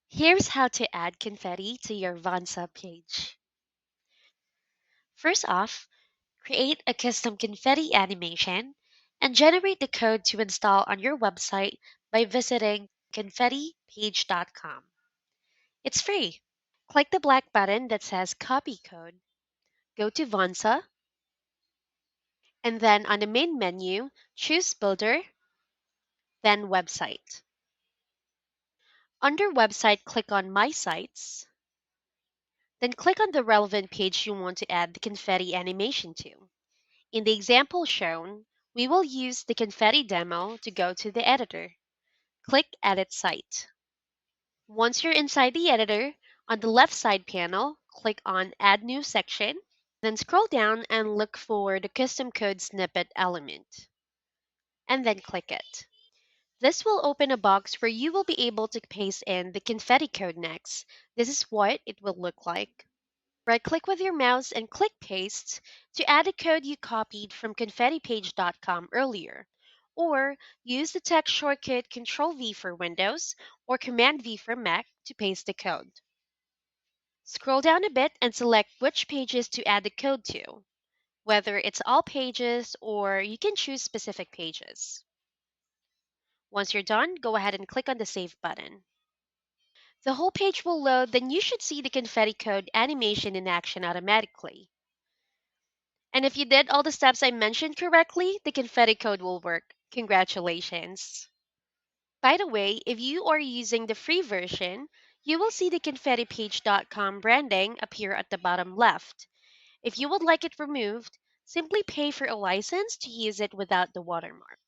Here's how to add confetti to your Vonza page. First off, create a custom confetti animation and generate the code to install on your website by visiting ConfettiPage.com. It's free. Click the black button that says Copy Code, go to Vonza, and then on the main menu, choose Builder, then Website. Under Website, click on My Sites, then click on the relevant page you want to add the confetti animation to. In the example shown, we will use the confetti demo to go to the editor. Click Edit Site. Once you're inside the editor, on the left side panel, click on Add New Section, then scroll down and look for the custom code snippet element, and then click it. This will open a box where you will be able to paste in the confetti code next. This is what it will look like. Right-click with your mouse and click Paste to add a code you copied from ConfettiPage.com earlier, or use the text shortcut Ctrl-V for Windows or Command-V for Mac to paste the code. Scroll down a bit and select which pages to add the code to, whether it's all pages or you can choose specific pages. Once you're done, go ahead and click on the Save button. The whole page will load, then you should see the confetti code animation in action automatically. And if you did all the steps I mentioned correctly, the confetti code will work. Congratulations. By the way, if you are using the free version, you will see the ConfettiPage.com branding appear at the bottom left. If you would like it removed, simply pay for a license to use it without the watermark.